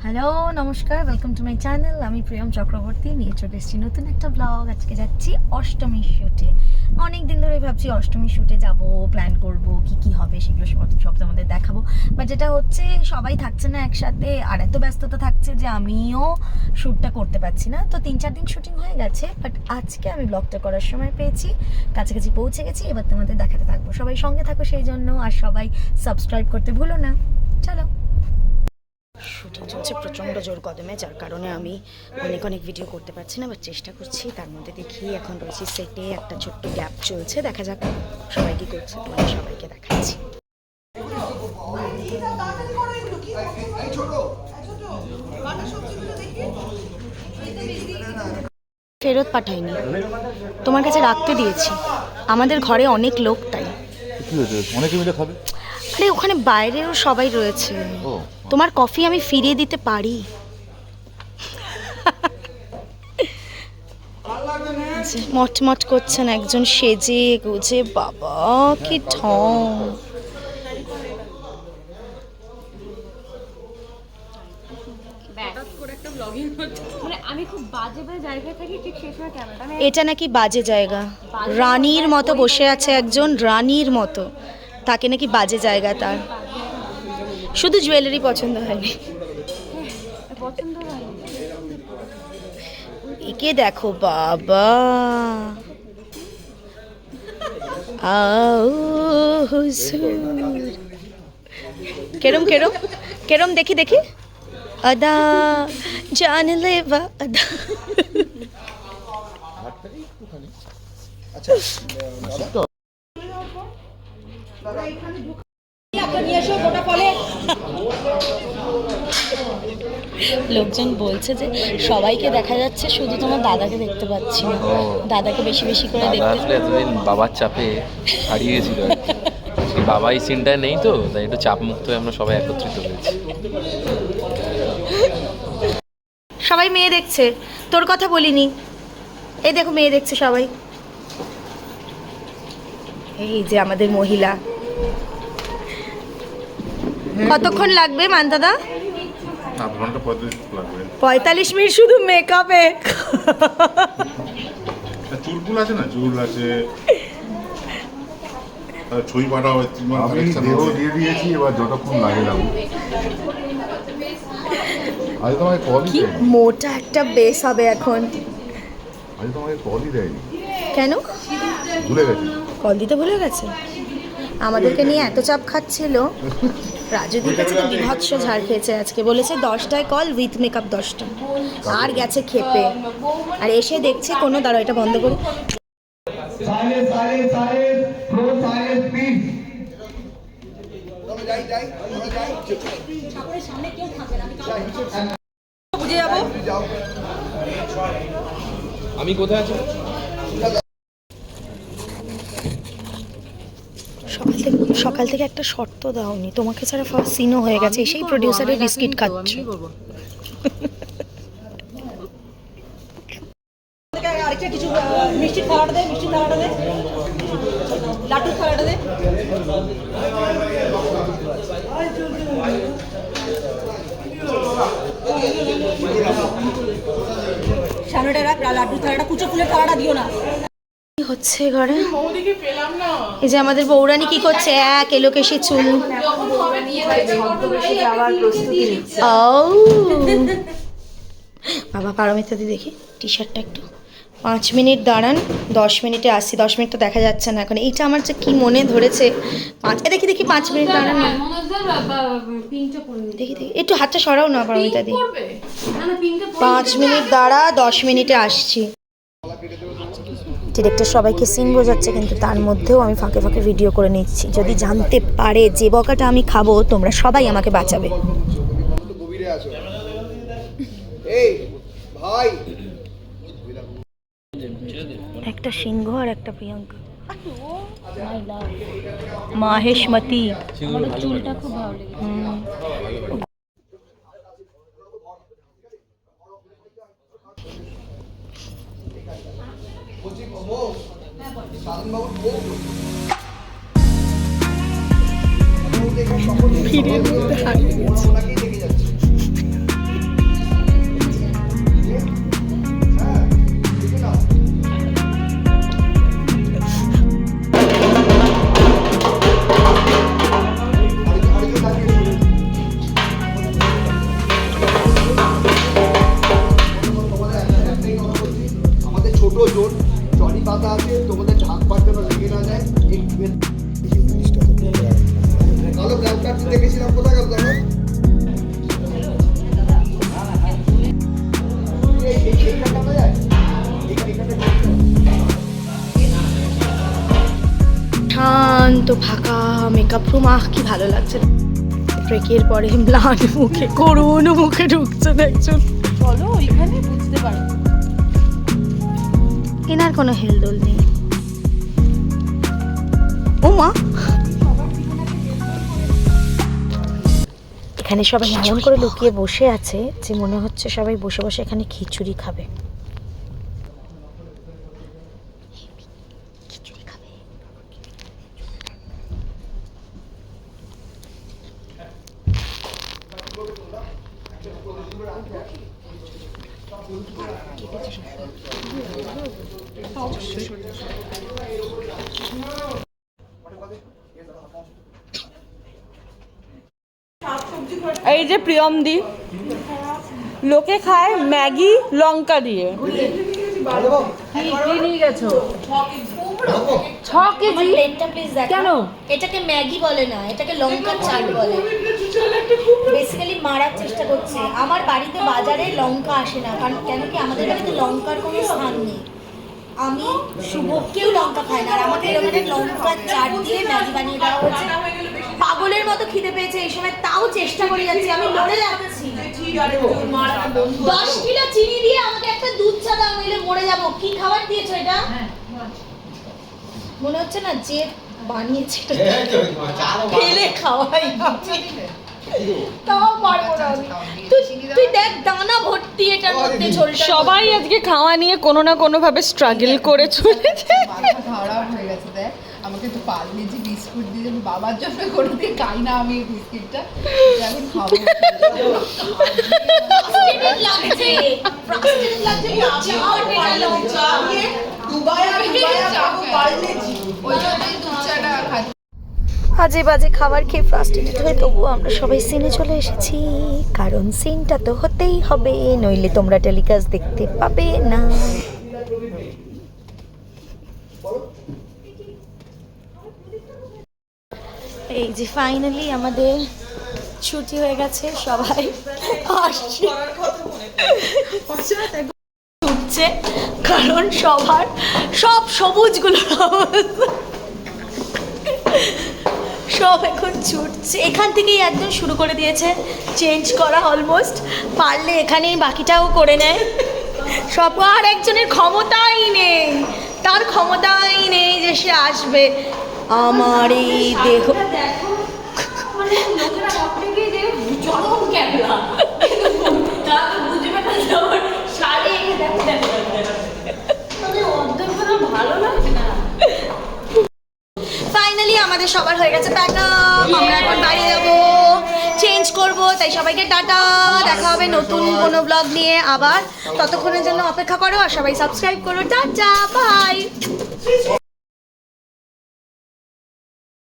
Hello নমস্কার, welcome to my channel. আমি প্রিয়ম চক্রবর্তী নিয়ে চলে এসেছি নতুন একটা ব্লগ। আজকে যাচ্ছি অষ্টমীর শ্যুটে। অনেক দিন ধরে ভাবছি অষ্টমীর শ্যুটে যাব, প্ল্যান করব কি কি হবে সেগুলো সব তোমাদের দেখাবো। বাট যেটা হচ্ছে সবাই থাকছে না একসাথে, আর এত ব্যস্ততা থাকছে যে আমিও শ্যুটটা করতে পারছি না। তো 3-4 দিন শুটিং হয়ে গেছে, বাট আজকে আমি ব্লগটা করার সময় পেয়েছি, কাছাকাছি পৌঁছে গেছি। এবার তোমাদের দেখাতে থাকবো, সবাই সঙ্গে থাকো সেই জন্য। আর সবাই সাবস্ক্রাইব করতে ভুলো না। চলো। শুটিং চলছে প্রচণ্ড জোর কদমে, যার কারণে আমি অনেক ভিডিও করতে পারছি না, বাট চেষ্টা করছি। তার মধ্যে দেখি এখন রয়েছি সেটে, একটা ছোট্ট গ্যাপ চলছে, দেখা যাক সবাই কী করছে, তোমাদের সবাইকে দেখাচ্ছি। ফেরত পাঠাইনি, তোমার কাছে রাখতে দিয়েছি। আমাদের ঘরে অনেক লোক, তাই অনেকে মিলে খাবে। আরে ওখানে বাইরেও সবাই রয়েছে। তোমার কফি আমি ফিরিয়ে দিতে পারি। মটমট করছেন একজন সেজে গুজে, বাবা কি ঢং। এটা নাকি বাজে জায়গা, রানীর মতো বসে আছে একজন, রানীর মতো, তাকে নাকি বাজে জায়গা তার। শুধু জুয়েলারি পছন্দ হয়নি। একে দেখো বাবা, কেরম কেরম কেরম দেখি দেখি, আদা জান লেবা আদা। লোকজন বলছে যে সবাইকে দেখা যাচ্ছে, শুধু তোমার দাদাকে দেখতে পাচ্ছি না। দাদাকে বেশি বেশি করে দেখতে। আসলে এতদিন বাবার চাপে হারিয়ে গেছিল, বাবা এই সিনটা নেই, তো তাই একটু চাপ মুক্ত হয়ে আমরা সবাই একত্রিত হয়েছি। সবাই মেয়ে দেখছে, তোর কথা বলিনি। এই দেখো মেয়ে দেখছে সবাই। এই যে আমাদের মহিলা। কতক্ষণ লাগবে মান্তাদা? 45 মিনিট শুধু মেকআপে। চুলগুলো আছে না, চুল আছে, ছবি পাঠাও। আমি দেহ দিয়ে দিয়েছি, এবার যতক্ষণ লাগে লাগবে। আজ তোমাকে কলই কি দেয়নি। মোটা একটা বেস হবে এখন। আজ তোমাকে কলই দেয়নি, কেন? ভুলে গেছি। কল দিতে ভুলে গেছে। আমাদেরকে নিয়ে এত চাপ খাচ্ছিল। রাজুদির কাছে তো বিভৎস ঝাড় খেয়েছে আজকে। বলেছে 10টায় কল উইথ মেকআপ 10টা, আর গেছে খেপে। আর এসে দেখছে কোনো, দাঁড়ো এটা বন্ধ করে। আমি কোথায় আছি? সকাল থেকে একটা শর্ত দাওনি, তোমাকে ছাড়া ফার্স্ট সিনও হয়ে গেছে, সেই প্রডিউসারের বিস্কিট খাচ্ছ। কিছু মিষ্টির থালাটা দে, মিষ্টির থালাটা দে, লাড্ডুর থালাটা দে। সামনেটা রাখ, লাড্ডুর থালাটা, কুচো ফুলের থালাটা দিও না। কি হচ্ছে ঘরে? এই যে আমাদের বৌরানী কি করছে, এক এলোকেশি চুল। বাবা পারমিতাদি দেখি টি শার্টটা একটু। 5 মিনিট দাঁড়ান, 10 মিনিটে আসি। 10 মিনিট তো দেখা যাচ্ছে না এখন। এইটা আমার যে কি মনে ধরেছে, দেখি দেখি 5 মিনিট দাঁড়ান না, দেখি দেখি একটু হাতটা সরাও না পারমিতাদি। 5 মিনিট দাঁড়া, 10 মিনিটে আসছি। ডিরেক্টর সবাইকে সিন বোঝাচ্ছে, কিন্তু তার মধ্যেও আমি ফাঁকে ফাঁকে ভিডিও করে নিচ্ছি। যদি জানতে পারে যে বকাটা আমি খাবো, তোমরা সবাই আমাকে বাঁচাবে। একটা সিংহ আর একটা প্রিয়াঙ্কা, মাহেশমতি। চুলটা খুব ভালো লেগেছে। ভিড়ের মধ্যে হারিয়ে গেছে। শান্ত ফাঁকা মেকআপ রুম, আহ কি ভালো লাগছে। ব্রেকের পরে ম্লান মুখে করুণ মুখে ঢুকছে দেখছেন। চলো ওইখানে বুঝতে পারবো। এনার কোনো হেলদোল নেই। ও মা, এখানে সবাই এমন করে লুকিয়ে বসে আছে যে মনে হচ্ছে সবাই বসে বসে এখানে খিচুড়ি খাবে। এই যে প্রিয়মদি, লোকে খায় ম্যাগি লঙ্কা দিয়ে। কেন এটাকে ম্যাগি বলে না, এটাকে লঙ্কার চাট বলে। বেসিক্যালি মারার চেষ্টা করছে। আমার বাড়িতে বাজারে লঙ্কা আসে না, কারণ কেন কি আমাদের বাড়িতে লঙ্কার কোনো স্থান নেই। আমি শুভ কেউ লঙ্কা খায় না, আর আমাকে এরকম একটা লঙ্কার চাট দিয়ে ম্যাগি বানিয়ে দেওয়া হচ্ছে। পাগলের মতো খিদে পেয়েছে এই সময়, তাও চেষ্টা করে যাচ্ছি, আমি মরে যাচ্ছি। 10 কিলো চিনি দিয়ে আমাকে একটা দুধ চা দাও, নইলে মরে যাবো। কি খাবার দিয়েছো এটা? মনে হচ্ছে না যে বানিয়েছে ফেলে খাওয়াই, তাও পারবো না আমি। তুই দেখ দানা ভর্তি এটার মধ্যে ঝোলটা। সবাই আজকে খাওয়া নিয়ে কোনো না কোনো ভাবে স্ট্রাগল করে চলেছে। মাথা খারাপ হয়ে গেছে। দেখ আমাকে তো পার্লেজি বিস্কুট দিয়ে বাবার জন্য করে দিয়ে খাই না আমি এই বিস্কিটটা, এখন খাবো। ফ্রাস্টেড লাগছে, ফ্রাস্টেড লাগছে। দুবাই আমি যাবো পার্লেজি, ওই জন্যই দুধ চাটা খাচ্ছি। আজে বাজে খাবার খেয়ে ফ্রাস্ট্রেটেড হয়ে তবুও আমরা সবাই সিনে চলে এসেছি, কারণ সিনটা তো হতেই হবে, নইলে তোমরা টেলিকাস্ট দেখতে পাবে না। এই যে ফাইনালি আমাদের ছুটি হয়ে গেছে, সবাই আসছে উঠছে, কারণ সবার সব সবুজগুলো সব এখন ছুটছে। এখান থেকেই একদম শুরু করে দিয়েছে চেঞ্জ করা, অলমোস্ট পারলে এখানেই বাকিটাও করে নেয় সব। আর একজনের ক্ষমতাই নেই, তার ক্ষমতাই নেই যে সে আসবে। আমার এই দেহ ফাইনালি আমাদের সবার হয়ে গেছে প্যাক আপ, আমরা এখন বাড়ি যাবো, চেঞ্জ করব। তাই সবাইকে টাটা, দেখা হবে নতুন কোনো ব্লগ নিয়ে আবার। ততক্ষণের জন্য অপেক্ষা করো আর সবাই সাবস্ক্রাইব করো। Tata, by.